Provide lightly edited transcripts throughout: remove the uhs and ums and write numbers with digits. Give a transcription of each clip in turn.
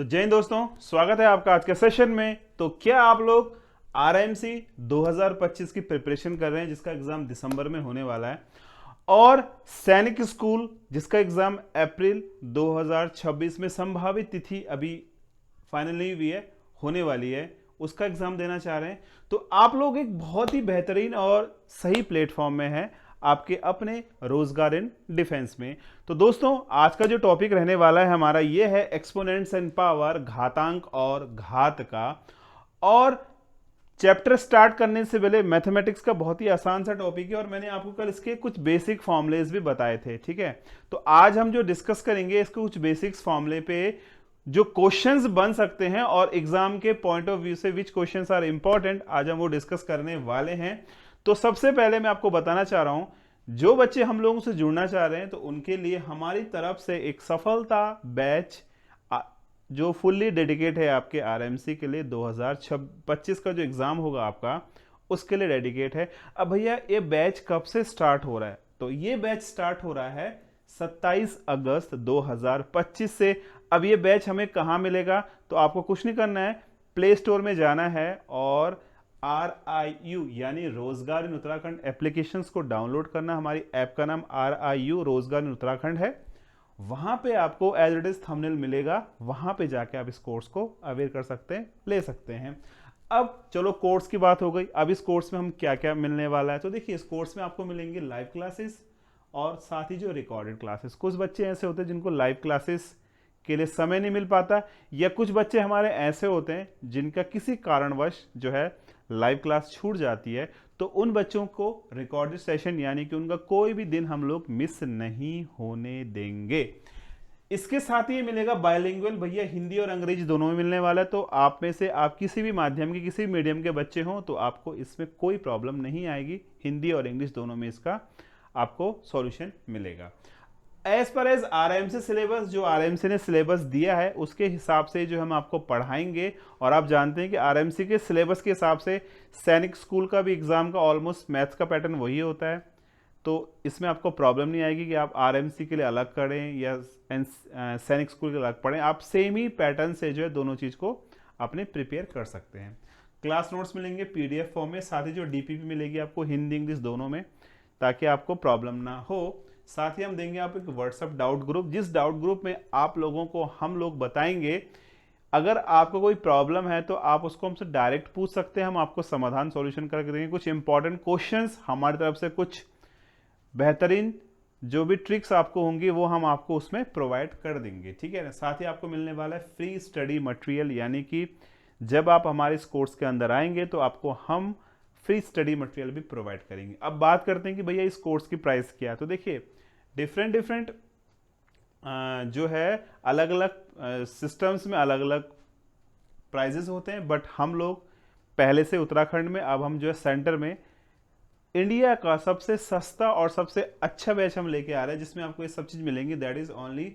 तो जय हिंद दोस्तों, स्वागत है आपका आज के सेशन में। तो क्या आप लोग आरएमसी 2025 की प्रिपरेशन कर रहे हैं, जिसका एग्जाम दिसंबर में होने वाला है, और सैनिक स्कूल जिसका एग्जाम अप्रैल 2026 में संभावित तिथि अभी फाइनल नहीं हुई है, होने वाली है, उसका एग्जाम देना चाह रहे हैं, तो आप लोग एक बहुत ही बेहतरीन और सही प्लेटफॉर्म में हैं आपके अपने रोजगार इन डिफेंस में। तो दोस्तों, आज का जो टॉपिक रहने वाला है हमारा ये है एक्सपोनेंट्स एंड पावर, घातांक और घात का। और चैप्टर स्टार्ट करने से पहले मैथमेटिक्स का बहुत ही आसान सा टॉपिक है और मैंने आपको कल इसके कुछ बेसिक फॉर्मूलेज भी बताए थे, ठीक है। तो आज हम जो डिस्कस करेंगे इसके कुछ बेसिक्स फॉर्मूले पे जो क्वेश्चंस बन सकते हैं और एग्जाम के पॉइंट ऑफ व्यू से विच क्वेश्चंस आर इंपॉर्टेंट, आज हम वो डिस्कस करने वाले हैं। तो सबसे पहले मैं आपको बताना चाह रहा हूं, जो बच्चे हम लोगों से जुड़ना चाह रहे हैं तो उनके लिए हमारी तरफ से एक सफलता बैच जो फुल्ली डेडिकेट है आपके आरएमसी के लिए 2025 का जो एग्जाम होगा आपका, उसके लिए डेडिकेट है। अब भैया ये बैच कब से स्टार्ट हो रहा है? तो ये बैच स्टार्ट हो रहा है 27 अगस्त 2025 से। अब ये बैच हमें कहाँ मिलेगा? तो आपको कुछ नहीं करना है, प्ले स्टोर में जाना है और RIU यानी रोजगार इन उत्तराखंड एप्लीकेशंस को डाउनलोड करना। हमारी ऐप का नाम RIU रोजगार इन उत्तराखंड है। वहां पे आपको एज इट इज थंबनेल मिलेगा, वहां पे जाके आप इस कोर्स को अवेयर कर सकते हैं, ले सकते हैं। अब चलो कोर्स की बात हो गई, अब इस कोर्स में हम क्या क्या मिलने वाला है। तो देखिए, इस कोर्स में आपको मिलेंगे लाइव क्लासेस और साथ ही जो रिकॉर्डेड क्लासेस। कुछ बच्चे ऐसे होते हैं जिनको लाइव क्लासेस के लिए समय नहीं मिल पाता, या कुछ बच्चे हमारे ऐसे होते हैं जिनका किसी कारणवश जो है लाइव क्लास छूट जाती है, तो उन बच्चों को रिकॉर्डेड सेशन यानी कि उनका कोई भी दिन हम लोग मिस नहीं होने देंगे। इसके साथ ही मिलेगा बायलिंगुअल, भैया हिंदी और अंग्रेजी दोनों में मिलने वाला है। तो आप में से आप किसी भी माध्यम के, किसी भी मीडियम के बच्चे हों तो आपको इसमें कोई प्रॉब्लम नहीं आएगी, हिंदी और इंग्लिश दोनों में इसका आपको सॉल्यूशन मिलेगा। एज पर एज आरएमसी सिलेबस, जो आरएमसी ने सिलेबस दिया है उसके हिसाब से जो हम आपको पढ़ाएंगे। और आप जानते हैं कि आरएमसी के सिलेबस के हिसाब से सैनिक स्कूल का भी एग्जाम का ऑलमोस्ट मैथ्स का पैटर्न वही होता है, तो इसमें आपको प्रॉब्लम नहीं आएगी कि आप आरएमसी के लिए अलग पढ़ें या सैनिक स्कूल के लिए अलग पढ़ें। आप सेम ही पैटर्न से जो है दोनों चीज़ को अपने प्रिपेयर कर सकते हैं। क्लास नोट्स मिलेंगे पीडीएफ फॉर्म में, साथ ही जो डीपीपी मिलेगी आपको हिंदी इंग्लिश दोनों में, ताकि आपको प्रॉब्लम ना हो। साथ ही हम देंगे आप एक व्हाट्सएप डाउट ग्रुप, जिस डाउट ग्रुप में आप लोगों को हम लोग बताएंगे, अगर आपको कोई प्रॉब्लम है तो आप उसको हमसे डायरेक्ट पूछ सकते हैं, हम आपको समाधान सॉल्यूशन करके देंगे। कुछ इंपॉर्टेंट क्वेश्चंस हमारी तरफ से, कुछ बेहतरीन जो भी ट्रिक्स आपको होंगी वो हम आपको उसमें प्रोवाइड कर देंगे, ठीक है ना। साथ ही आपको मिलने वाला है फ्री स्टडी मटेरियल, यानी कि जब आप हमारे इस कोर्स के अंदर आएंगे तो आपको हम फ्री स्टडी मटेरियल भी प्रोवाइड करेंगे। अब बात करते हैं कि भैया इस कोर्स की प्राइस क्या है। तो देखिए, डिफरेंट जो है अलग अलग सिस्टम्स में अलग अलग प्राइजेस होते हैं, बट हम लोग पहले से उत्तराखंड में, अब हम जो है सेंटर में इंडिया का सबसे सस्ता और सबसे अच्छा बैच हम लेके आ रहे हैं, जिसमें आपको ये सब चीज़ मिलेंगी। दैट इज ओनली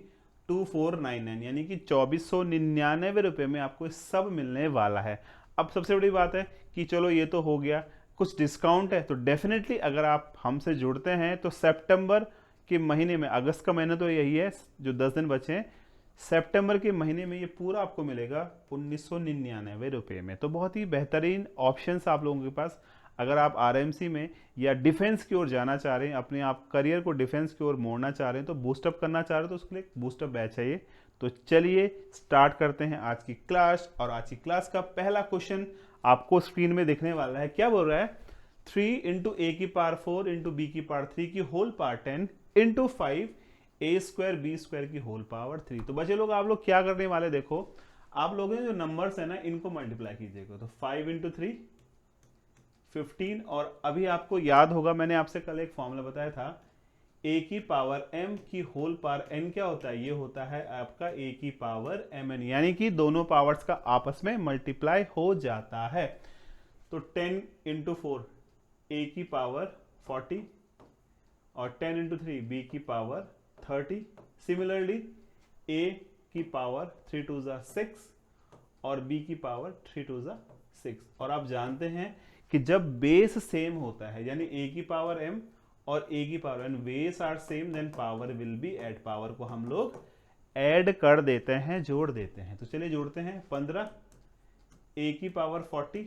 2499, यानी कि 2499 रुपये में आपको ये सब मिलने वाला है। अब सबसे बड़ी बात है कि चलो ये तो हो गया, कुछ डिस्काउंट है, तो डेफिनेटली अगर आप हमसे जुड़ते हैं तो सितंबर के महीने में, अगस्त का महीना तो यही है जो 10 दिन बचे हैं, सितंबर के महीने में ये पूरा आपको मिलेगा 1999 रुपये में। तो बहुत ही बेहतरीन ऑप्शंस आप लोगों के पास, अगर आप आरएमसी में या डिफेंस की ओर जाना चाह रहे हैं, अपने आप करियर को डिफेंस की ओर मोड़ना चाह रहे हैं, तो बूस्टअप करना चाह रहे हैं, तो उसके लिए बूस्टअप बैच है ये। तो चलिए स्टार्ट करते हैं आज की क्लास। और आज की क्लास का पहला क्वेश्चन आपको स्क्रीन में दिखने वाला है। क्या बोल रहा है? 3 इंटू ए की पावर 4 इंटू बी की पावर 3 की होल पावर 10 इंटू 5 ए स्क्वायर बी स्क्वायर की होल पावर 3। तो बच्चे लोग, आप लोग क्या करने वाले, देखो आप लोगों ने जो नंबर्स है ना, इनको मल्टीप्लाई कीजिएगा। तो 5 इंटू 3 15, और अभी आपको याद होगा मैंने आपसे कल एक फॉर्मूला बताया था, ए की पावर m की होल पावर n क्या होता है? ये होता है आपका a की पावर mn, यानी कि दोनों पावर्स का आपस में मल्टीप्लाई हो जाता है। तो 10 इंटू 4 a की पावर 40 और 10 इंटू 3 b की पावर 30। सिमिलरली a की पावर 3 टू 6 और b की पावर 3 टू 6। और आप जानते हैं कि जब बेस सेम होता है, यानी a की पावर m और a की power n base are same, then power will be add, power को हम लोग ऐड कर देते हैं, जोड़ देते हैं। तो चलिए जोड़ते हैं 15 a की पावर 40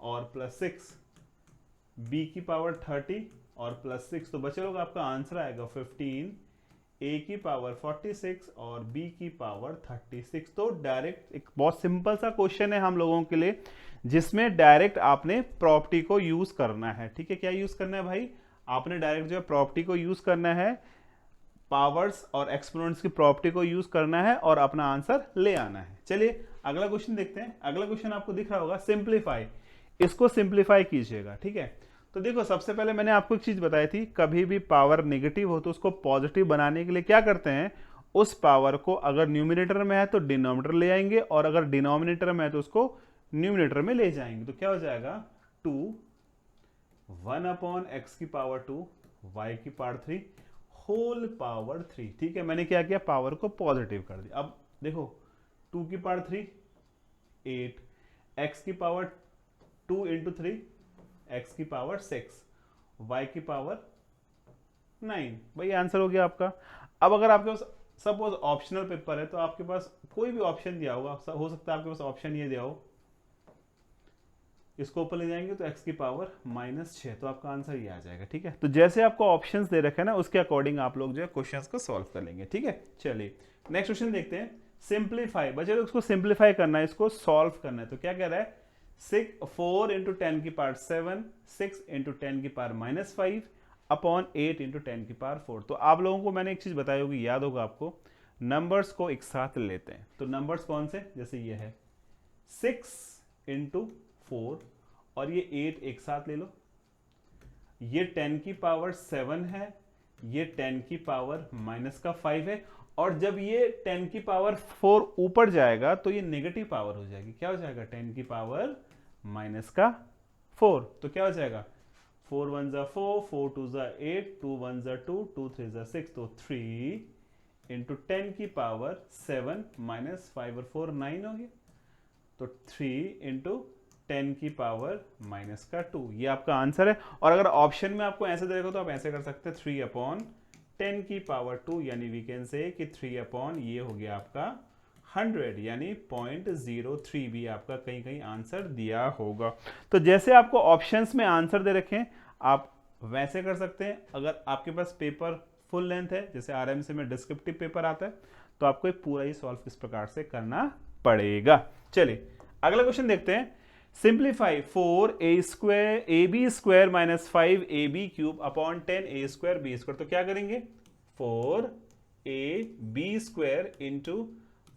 और प्लस 6 b की पावर 30 और प्लस 6, तो बचे लोग आपका आंसर आएगा 15 a की पावर 46 और b की पावर 36। तो डायरेक्ट एक बहुत सिंपल सा क्वेश्चन है हम लोगों के लिए, जिसमें डायरेक्ट आपने प्रॉपर्टी को यूज करना है। ठीक है, क्या यूज करना है भाई? आपने डायरेक्ट जो है प्रॉपर्टी को यूज करना है, पावर्स और एक्सपोनेंट्स की प्रॉपर्टी को यूज करना है और अपना आंसर ले आना है। चलिए अगला क्वेश्चन देखते हैं। अगला क्वेश्चन आपको दिख रहा होगा सिंप्लीफाई, इसको सिंप्लीफाई कीजिएगा। ठीक है, तो देखो सबसे पहले मैंने आपको एक चीज बताई थी, कभी भी पावर नेगेटिव हो तो उसको पॉजिटिव बनाने के लिए क्या करते हैं, उस पावर को अगर न्यूमिनेटर में है तो डिनोमिनेटर ले आएंगे और अगर डिनोमिनेटर में है तो उसको न्यूमिनेटर में ले जाएंगे। तो क्या हो जाएगा 2 1 अपॉन एक्स की पावर 2 वाई की पावर 3 होल पावर 3। ठीक है, मैंने क्या किया, पावर को पॉजिटिव कर दिया। अब देखो 2 की पावर 3 8, एक्स की पावर 2 इंटू 3 एक्स की पावर 6, वाई की पावर 9। भाई आंसर हो गया आपका। अब अगर आपके पास सपोज ऑप्शनल पेपर है तो आपके पास कोई भी ऑप्शन दिया होगा, हो सकता है आपके पास ऑप्शन ये दिया हो, इसको ऊपर ले जाएंगे तो x की पावर -6, तो आपका आंसर ये आ जाएगा। ठीक है, तो जैसे आपको ऑप्शंस दे रखे हैं ना, उसके अकॉर्डिंग आप लोग जो है क्वेश्चंस को सॉल्व कर लेंगे। ठीक है, चलिए नेक्स्ट क्वेश्चन देखते हैं। सिंप्लीफाई, बच्चे लोग इसको सिंप्लीफाई करना है, इसको सॉल्व करना है। तो क्या कह रहा है, 4 इंटू 10 की पावर 7, 6 इंटू 10 की पावर -5 अपॉन 8 इंटू 10 की पावर 4। तो आप लोगों को मैंने एक चीज बताई होगी, याद होगा आपको, नंबर्स को एक साथ लेते हैं। तो नंबर्स कौन से, जैसे ये है 6 इंटू 4 और ये 8 एक साथ ले लो, ये 10 की पावर 7 है, ये 10 की पावर -5 है, और जब ये 10 की पावर 4 ऊपर जाएगा तो ये नेगेटिव पावर हो जाएगी। क्या हो जाएगा, 10 की पावर -4। तो क्या हो जाएगा, 4 1 जा 4, 4 2 जा 8, 2 1 जा 2, 2 3 जा 6, तो 3 इंटू 10 की पावर 7 -5 और 4 9 हो गया। तो 3 इंटू 10 की पावर -2, ये आपका आंसर है। और अगर ऑप्शन में आपको ऐसे देगा तो आप ऐसे कर सकते हैं 3 अपॉन 10 की पावर 2, यानी वी कैन से कि 3 अपॉन ये हो गया आपका 100, यानी 0.03 भी आपका कहीं कहीं आंसर दिया होगा। तो जैसे आपको ऑप्शंस में आंसर दे रखे हैं आप वैसे कर सकते हैं। अगर आपके पास पेपर फुल लेंथ है, जैसे आरएमसी में डिस्क्रिप्टिव पेपर आता है, तो आपको एक पूरा ही सॉल्व इस प्रकार से करना पड़ेगा। चलिए अगला क्वेश्चन देखते हैं। Simplify 4ab² minus 5ab³ upon 10a²b²। तो क्या करेंगे, 4ab² इंटू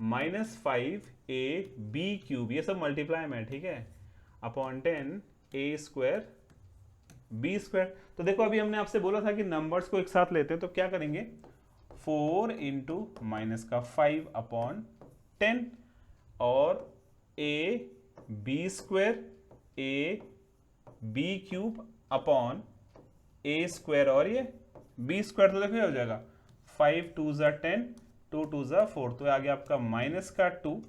-5ab³, ये सब मल्टीप्लाई में, ठीक है, अपॉन 10a²b²। तो देखो अभी हमने आपसे बोला था कि नंबर्स को एक साथ लेते हैं, तो क्या करेंगे, 4 इंटू -5 अपॉन 10 और ab² ab³ अपॉन a² और ये b²। तो देखो ये हो जाएगा 5 2 जा 10, 2 2 जा 4, तो आ गया आपका -2।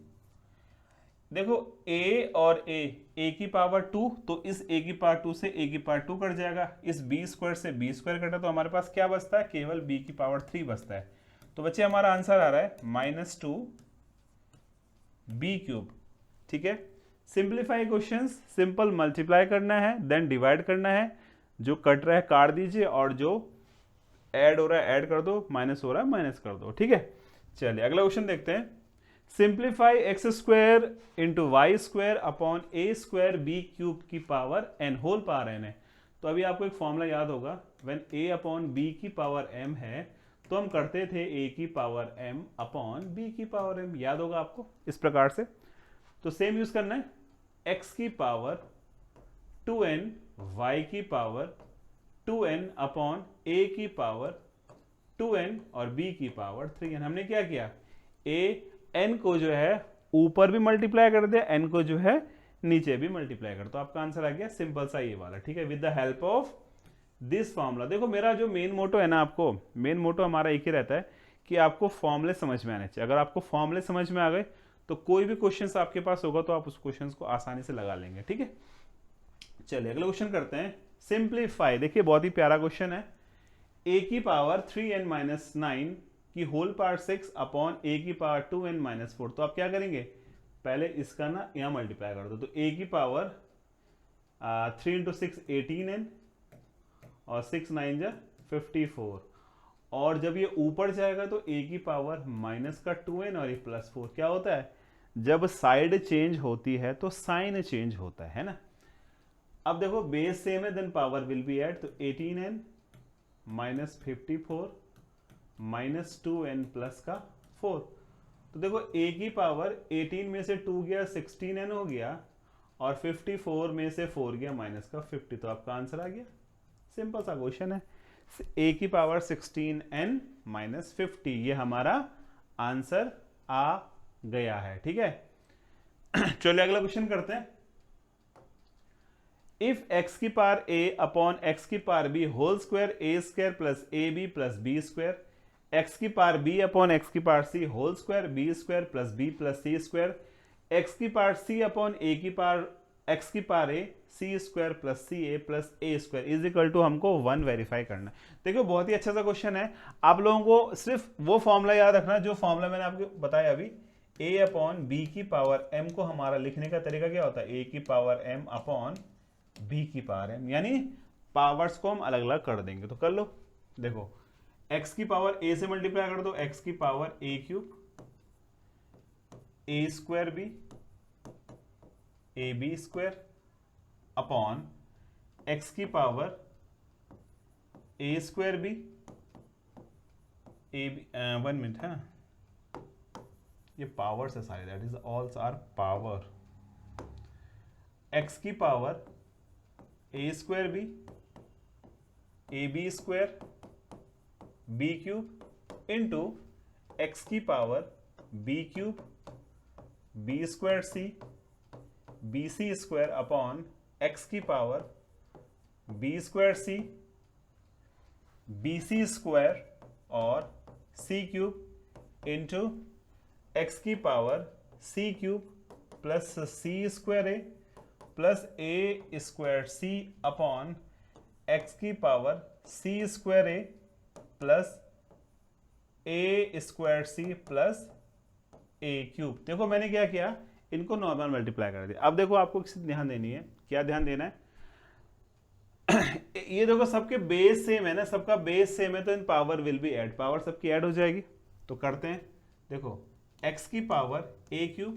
देखो a और a की पावर 2, तो इस a की पावर 2 से a की पावर 2 कट जाएगा, इस b² से b² कटा, तो हमारे पास क्या बचता है, केवल b की पावर 3 बचता है। तो बच्चे हमारा आंसर आ रहा है -2b³। ठीक है, सिंप्लीफाई क्वेश्चंस, सिंपल मल्टीप्लाई करना है, देन डिवाइड करना है, जो कट रहा है काट दीजिए और जो ऐड हो रहा है ऐड कर दो, माइनस हो रहा है माइनस कर दो। ठीक है, चलिए अगला क्वेश्चन देखते हैं। Simplify x² into y² upon a²b³ की power n whole power n है। तो अभी आपको एक फॉर्मूला याद होगा, व्हेन a अपॉन b की पावर m है तो हम करते थे a की पावर m अपॉन b की पावर m, याद होगा आपको इस प्रकार से। तो सेम यूज करना है, x की पावर 2n, y की पावर 2n अपॉन a की पावर 2n और b की पावर 3n। हमने क्या किया, n को जो है ऊपर भी मल्टीप्लाई कर दिया, n को जो है नीचे भी मल्टीप्लाई कर, तो आपका आंसर आ गया सिंपल सा ये वाला। ठीक है, with the help of this formula. देखो मेरा जो मेन मोटो है ना, आपको मेन मोटो हमारा एक ही रहता है कि आपको फॉर्मूले समझ में आने चाहिए। अगर आपको फॉर्मूले समझ में आ गए तो कोई भी क्वेश्चन आपके पास होगा तो आप उस क्वेश्चन को आसानी से लगा लेंगे। ठीक है, चलिए अगला क्वेश्चन करते हैं। सिंप्लीफाई, देखिए बहुत ही प्यारा क्वेश्चन है। a की पावर 3n - 9 कि होल पावर 6 अपॉन ए की पावर 2n माइनस 4। तो आप क्या करेंगे, पहले इसका ना यहाँ मल्टीप्लाई कर दो, तो ए की पावर 3 इंटू 6 18n और 6 9 जा 54, और जब ये ऊपर जाएगा तो ए की पावर माइनस का 2n और ये प्लस 4। क्या होता है, जब साइड चेंज होती है तो साइन चेंज होता है ना। अब देखो बेस सेम है, then power will be add, तो 18n minus 54 minus 2n plus का 4। तो देखो ए की पावर 18 में से 2 गया 16n हो गया, और 54 में से 4 गया माइनस का 50, तो आपका आंसर आ गया। सिंपल सा क्वेश्चन है, ए की पावर 16n माइनस 50, ये हमारा आंसर आ गया है। ठीक है, चलिए अगला क्वेश्चन करते हैं। इफ x की पावर a अपॉन x की power b whole square a square plus A b plus B square, x की पावर b अपॉन x की power c whole square b square plus b plus c square, x की power c upon a की power x की power a c square plus c a plus a square is equal to हमको 1 verify करना है। देखो बहुत ही अच्छा सा क्वेश्चन है, आप लोगों को सिर्फ वो फॉर्मूला याद रखना जो फॉर्मूला मैंने आपको बताया अभी। a अपॉन बी की पावर m को हमारा लिखने का तरीका क्या होता है, a की पावर m अपॉन b की पावर m, यानी पावर्स को हम अलग अलग कर देंगे। तो कर लो, देखो x की पावर a से मल्टीप्लाई कर दो, x की power a cube a square b A B square upon x की power a square B A B, 1 minute है ना, ये पावर्स है सारे, that is alls are power, x की power a square B A B square B cube into x की power b cube B square C B सी square upon x की power B square C B सी square और सी cube into x की power C cube plus c square a plus a square C upon x की power C square a plus a square C plus A cube. देखो मैंने क्या किया, इनको normal multiply कर दिया। अब देखो आपको किसी ध्यान देनी है, क्या ध्यान देना है ये देखो सबके बेस सेम है ना, सबका बेस सेम है, तो इन power will be add, power सबकी ऐड हो जाएगी। तो करते हैं, देखो x की power a cube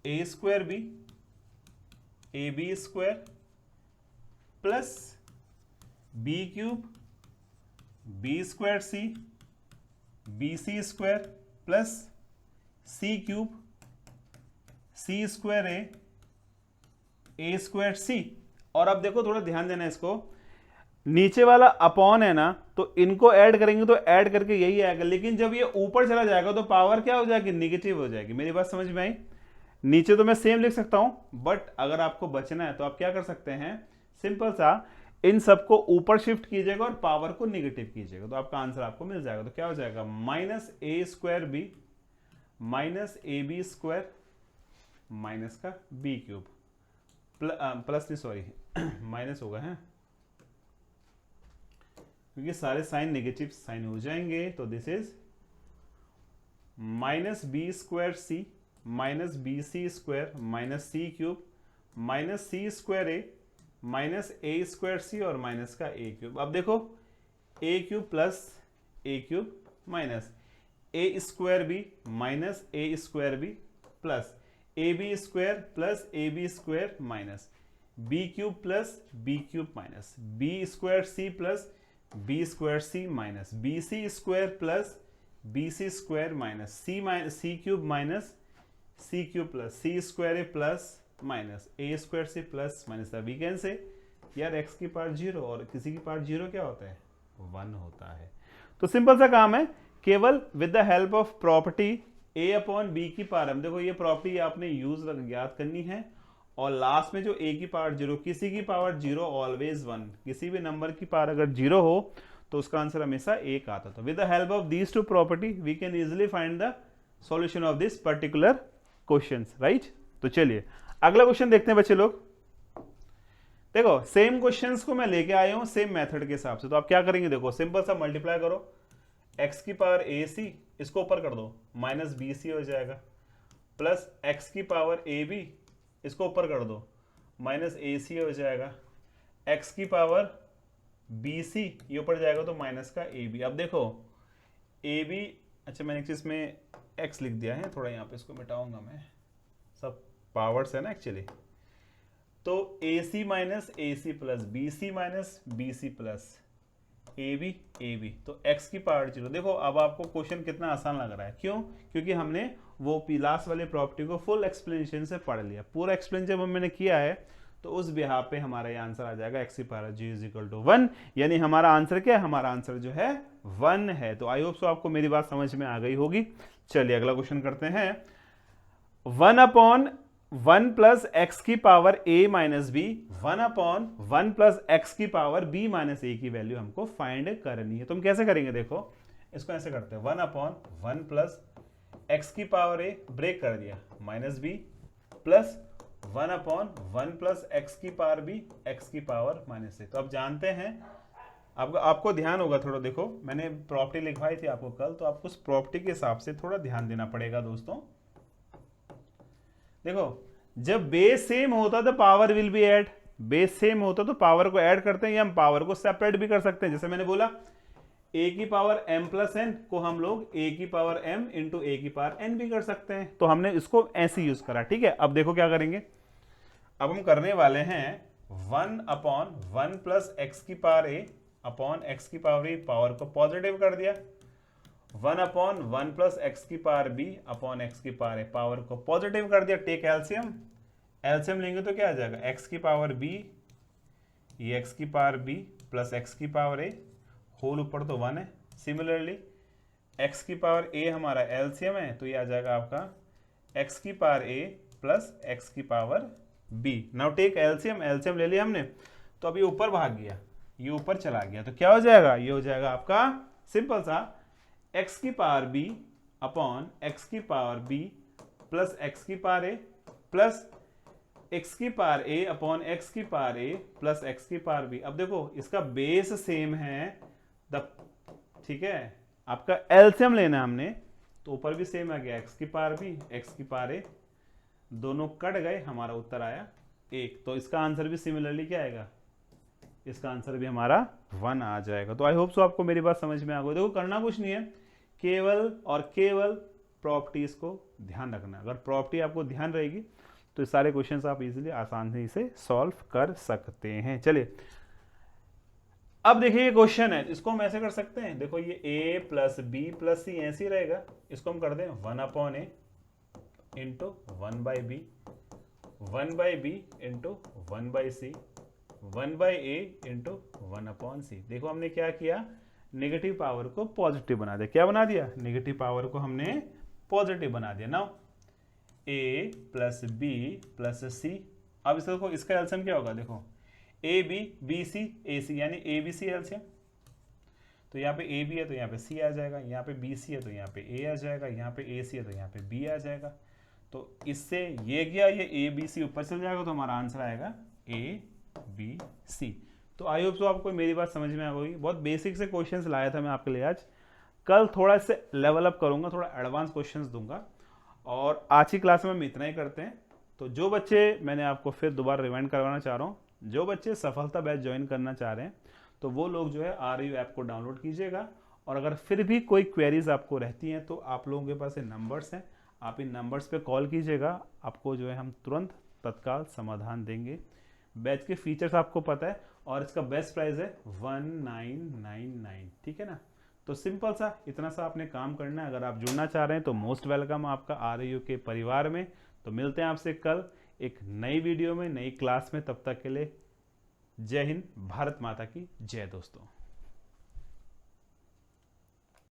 a square B A B square plus B cube B square C B C square plus C cube C square A square C. और अब देखो थोड़ा ध्यान देना इसको, नीचे वाला अपॉन है ना, तो इनको ऐड करेंगे तो ऐड करके यही आएगा, लेकिन जब ये ऊपर चला जाएगा तो पावर क्या हो जाएगी, निगेटिव हो जाएगी। मेरी बात समझ में आई? नीचे तो मैं सेम लिख सकता हूं, बट अगर आपको बचना है तो आप क्या कर सकते हैं, सिंपल सा इन सबको ऊपर शिफ्ट कीजिएगा और पावर को निगेटिव कीजिएगा, तो आपका आंसर आपको मिल जाएगा। तो क्या हो जाएगा, minus A square B minus a B square minus का बी क्यूब प्लस नहीं सॉरी माइनस होगा है, क्योंकि सारे साइन नेगेटिव साइन हो जाएंगे। तो this is minus B square C minus B C square minus C cube minus C square A minus A square C और माइनस का ए क्यूब। अब देखो A cube plus A cube minus A square B minus A square B plus A B square plus A B square minus B cube plus B cube minus B square C plus B square C minus B C square plus B C square minus C cube minus C cube plus c square a plus minus A square C plus minus. We can say यार x की power 0 और किसी की power 0 क्या होता है, 1 होता है। तो सिंपल सा काम है, केवल with the help of property a upon b की पावर m, देखो ये प्रॉपर्टी आपने यूज याद करनी है, और लास्ट में जो a की पावर 0, किसी की पावर 0 ऑलवेज 1, किसी भी नंबर की पावर अगर 0 हो तो उसका आंसर हमेशा 1 आता था। With the help of these two property we can easily find the solution of this particular questions, right. तो चलिए अगला क्वेश्चन देखते हैं बच्चे लोग। देखो सेम क्वेश्चंस को मैं लेके आया हूं सेम मेथड के हिसाब से, तो आप क्या करेंगे, देखो सिंपल सा मल्टीप्लाई करो, एक्स की पावर ए सी, इसको ऊपर कर दो, माइनस बी सी हो जाएगा, प्लस एक्स की पावर ए बी, इसको ऊपर कर दो, माइनस ए सी हो जाएगा, एक्स की पावर बी सी, ये ऊपर जाएगा तो माइनस का ए बी। अब देखो ए बी, अच्छा मैंने एक चीज में एक्स लिख दिया है, थोड़ा यहाँ पे इसको मिटाऊंगा मैं, सब पावर्स है ना एक्चुअली। तो A C minus A C plus B C minus B C plus A B, तो x की पावर 0। देखो अब आपको क्वेश्चन कितना आसान लग रहा है, क्यों? क्योंकि हमने वो लास्ट वाली प्रॉपर्टी को फुल एक्सप्लेनेशन से पढ़ लिया। पूरा एक्सप्लेन जब मैंने किया है तो उस बिहार पे हमारा ये आंसर आ जाएगा x की power g is equal to 1, यानी हमारा आंसर क्या है? हमारा आंसर जो है 1 है। तो आई होप सो आपको मेरी बात समझ में आ गई होगी। चलिए अगला क्वेश्चन करते हैं। 1/1 प्लस एक्स की power a minus b, 1/1 plus x की पावर b माइनस ए की वैल्यू हमको फाइंड करनी है। तो हम कैसे करेंगे? देखो इसको ऐसे करते हैं, 1/1 प्लस एक्स की पावर a, ब्रेक कर दिया, minus b, plus 1/1 plus x की पावर b, एक्स की पावर माइनस ए। तो अब जानते हैं, आपको ध्यान होगा थोड़ा, देखो मैंने प्रॉपर्टी लिखवाई थी आपको कल, तो आपको उस प्रॉपर्टी के हिसाब से थोड़ा ध्यान देना पड़ेगा दोस्तों। देखो जब बेस सेम होता तो power will be add, base same होता तो पावर को ऐड करते हैं, या हम पावर को सेपरेट भी कर सकते हैं। जैसे मैंने बोला a की पावर m प्लस n को हम लोग a की पावर m इंटू a की पावर n भी कर सकते हैं, तो हमने इसको ऐसे यूज करा। ठीक है, अब देखो क्या करेंगे, अब हम करने वाले हैं 1/1 प्लस एक्स की पावर a अपॉन एक्स की पावर e, पावर को पॉजिटिव कर दिया, 1/1 प्लस एक्स की पावर b अपॉन एक्स की पावर a, पावर को पॉजिटिव कर दिया। टेक एलसीएम, एलसीएम लेंगे तो क्या आ जाएगा, x की पावर b, ये x की पावर b प्लस x की पावर a, होल ऊपर तो 1 है। सिमिलरली x की पावर a हमारा एलसीएम है, तो ये आ जाएगा आपका x की पावर a प्लस x की power b। Now take LCM, LCM ले लिया हमने, तो अब ये ऊपर भाग गया, ये ऊपर चला गया, तो क्या हो जाएगा, ये हो जाएगा आपका सिंपल सा x की पावर b अपॉन x की पावर b प्लस x की पावर a प्लस x की पावर a अपॉन x की पावर a प्लस x की पावर b। अब देखो इसका बेस सेम है, ठीक है, आपका एलसीएम लेना है हमने, तो ऊपर भी सेम आ गया, x की पावर b x की पावर a, दोनों कट गए, हमारा उत्तर आया 1। तो इसका आंसर भी सिमिलरली क्या आएगा, इसका आंसर भी हमारा 1 आ जाएगा। तो आई होप सो आपको मेरी बात समझ में आ गई। देखो करना कुछ नहीं है, केवल और केवल प्रॉपर्टीज को ध्यान रखना। अगर प्रॉपर्टी आपको ध्यान रहेगी तो सारे क्वेश्चंस आप इजीली आसानी से सॉल्व कर सकते हैं। चलिए अब देखिए ये क्वेश्चन है, इसको हम ऐसे कर सकते हैं, देखो ये a प्लस बी प्लस सी ऐसे ही रहेगा, इसको हम कर दें 1/a into 1/b, 1/b into 1/c, 1/a into 1/c। देखो हमने क्या किया, नेगेटिव पावर को पॉजिटिव बना दिया। क्या बना दिया, नेगेटिव पावर को हमने पॉजिटिव बना दिया। Now a plus B plus C, अब इसको, इसका एलसीएम क्या होगा, देखो ए बी बी सी ए सी, यानी ए बी सी एलसीएम, तो यहाँ पे ए बी है तो यहाँ पे सी आ जाएगा, यहाँ पे बी सी है तो यहाँ पे ए आ जाएगा, यहाँ पे ए सी है तो यहाँ पे बी आ जाएगा। तो इससे ये गया, ये ए बी सी ऊपर चल जाएगा, तो हमारा आंसर आएगा ए बी सी। तो आई होप सो आपको मेरी बात समझ में आ गई। बहुत बेसिक से क्वेश्चंस लाया था मैं आपके लिए आज, कल थोड़ा इससे लेवल अप करूंगा, थोड़ा एडवांस क्वेश्चंस दूंगा, और आज की क्लास में हम इतना ही करते हैं। तो जो बच्चे, मैंने आपको फिर दोबारा रिमाइंड करवाना चाह रहा हूँ, जो बच्चे सफलता बैच ज्वाइन करना चाह रहे हैं तो वो लोग जो है RU ऐप को डाउनलोड कीजिएगा, और अगर फिर भी कोई क्वेरीज आपको रहती हैं तो आप लोगों के पास ये नंबर्स हैं, आप इन नंबर्स पे कॉल कीजिएगा, आपको जो है हम तुरंत तत्काल समाधान देंगे। बैच के फीचर्स आपको पता है, और इसका बेस्ट प्राइस है 1999, ठीक है ना। तो सिंपल सा इतना सा आपने काम करना है। अगर आप जुड़ना चाह रहे हैं तो मोस्ट वेलकम आपका RU के परिवार में। तो मिलते हैं आपसे कल एक नई वीडियो में, नई क्लास में। तब तक के लिए जय हिंद, भारत माता की जय दोस्तों।